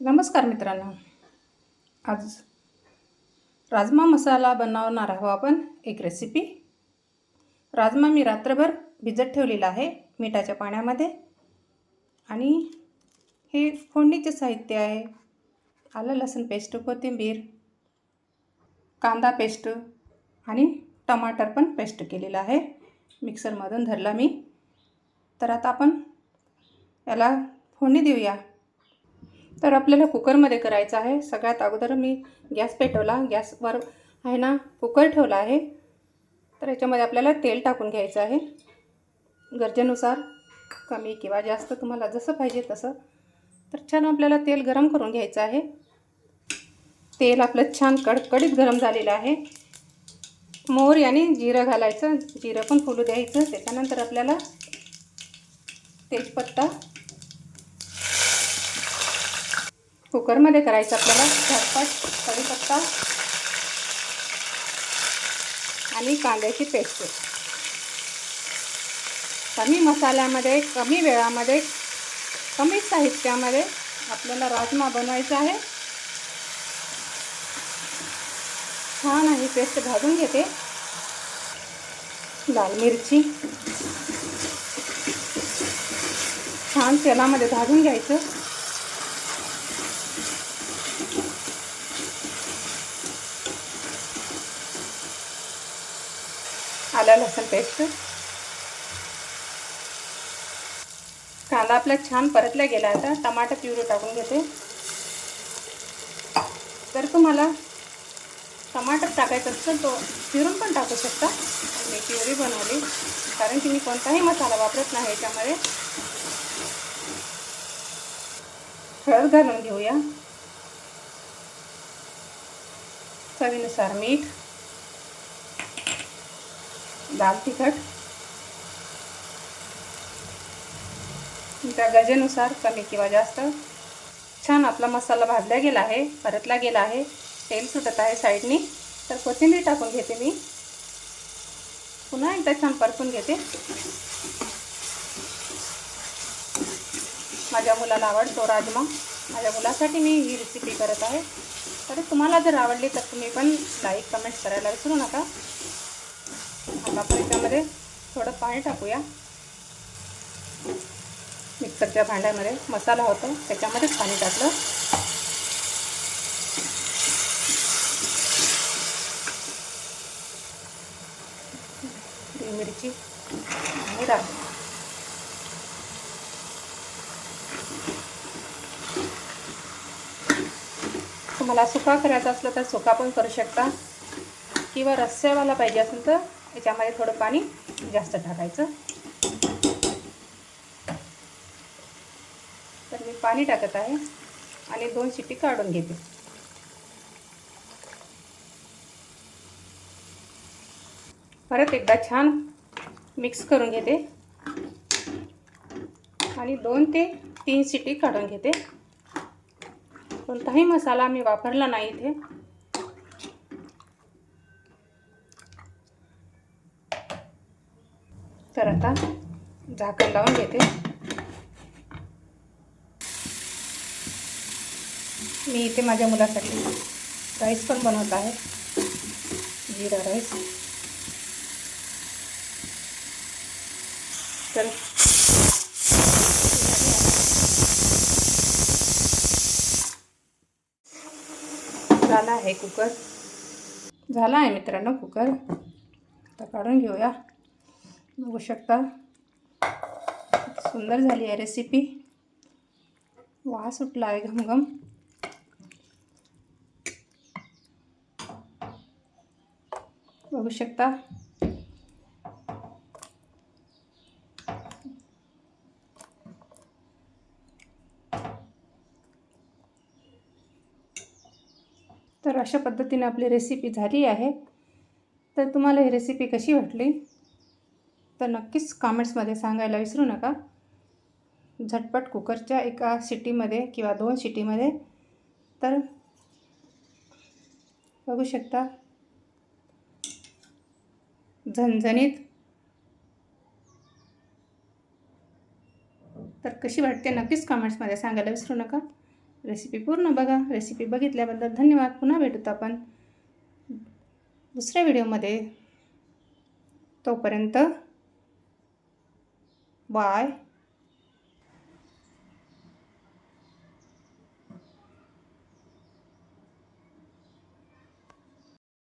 नमस्कार मित्रांनो, आज राजमा मसाला बनवणार आहोत आपण एक रेसिपी। राजमा मी रात्रभर भिजत ठेवलेला आहे मिठाच्या पाण्यामध्ये। आणि हे फोडणीचे साहित्य आहे: आलं लसूण पेस्ट, कोथिंबीर, कांदा पेस्ट आणि टमाटर पण पेस्ट केलेला आहे, मिक्सरमधून धरला मी। तर आता आपण याला फोडणी देऊया। तर आपल्याला कुकरमध्ये करायचं आहे। सगळ्यात अगोदर मी गॅस पेटवला, गॅसवर आहे ना कुकर ठेवला आहे। तर याच्यामध्ये आपल्याला तेल टाकून घ्यायचं आहे, गरजेनुसार, कमी किंवा जास्त तुम्हाला जसं पाहिजे तसं। तर छान आपल्याला तेल गरम करून घ्यायचं आहे। तेल आपलं छान कडकडीत गरम झालेलं आहे। मोहरी आणि जिरं घालायचं, जिरं पण फुलू द्यायचं। त्याच्यानंतर आपल्याला तेजपत्ता, कुकरमध्ये करायचं आपल्याला, झटपट कढीपत्ता आणि कांद्याची पेस्ट। कमी मसाल्यामध्ये, कमी वेळामध्ये, कमी साहित्यामध्ये आपल्याला राजमा बनवायचा आहे। छान आहे पेस्ट भाजून घेते। लाल मिरची छान तेलामध्ये भाजून घ्यायचं। आलं लसूण पेस्ट, कांदा आपला छान परतला गेला। आता टमाटर प्युरी टाकून घेते। जर तुम्हाला टमाटर टाकायचं असेल तो चिरून पण टाकू शकता। मी प्युरी बनवली कारण की मी कोणताही मसाला वापरत नाही याच्यामध्ये। हळद घालून घेऊया, चवीनुसार मीठ, लाल तिखट, तुमच्या गरजेनुसार कमी किंवा जास्त। छान आपला मसाला भाजला गेला आहे, परतला गेला आहे, तेल सुटत आहे साईडनी। तर कोथिंबीर टाकून घेते मी, पुन्हा एकदा छान परतून घेते। माझ्या मुलाला आवडतो राजमा, माझ्या मुलासाठी मी ही रेसिपी करत आहे। तर तुम्हाला जर आवडली तर तुम्ही पण लाईक कमेंट करायला विसरू नका। आता आपण याच्यामध्ये थोडं पाणी टाकूया। मिक्सरच्या भांड्यामध्ये मसाला होता त्याच्यामध्येच पाणी टाकलं। मिरची आणि राजमा, तुम्हाला सुका करायचा असलं तर सुका पण करू शकता, किंवा रस्स्यावाला पाहिजे असेल तर याच्यामध्ये थोडं पाणी जास्त टाकायचं। तर मी पाणी टाकत आहे आणि 2 शिट्टी काढून घेते। परत एकदा छान मिक्स करून घेते आणि 2 ते 3 शिट्टी काढून घेते। कोणताही मसाला मी वापरला नाही इथे। तर आता झाकण लावून घेते। मी इथे माझ्या मुलासाठी राईस पण बनवत आहे, जीरा राईस। तर झाला आहे कुकर, झाला आहे मित्रांनो कुकर। आता काढून घेऊया। बघू शकता सुंदर झाली आहे रेसिपी, वास सुटला आहे घमघम। बघू शकता तर अशा पद्धतीने आपली रेसिपी झाली आहे। तर तुम्हाला ही रेसिपी कशी वाटली तर नक्कीच कमेंट्समध्ये सांगायला विसरू नका। झटपट कुकरच्या एका शिट्टीमध्ये किंवा 2 शिट्टीमध्ये। तर बघू शकता झणझणीत। तर कशी वाटते नक्कीच कमेंट्समध्ये सांगायला विसरू नका। रेसिपी पूर्ण बघा. रेसिपी बघितल्याबद्दल धन्यवाद. पुन्हा भेटूत आपण दुसऱ्या व्हिडिओमध्ये. तोपर्यंत बाय.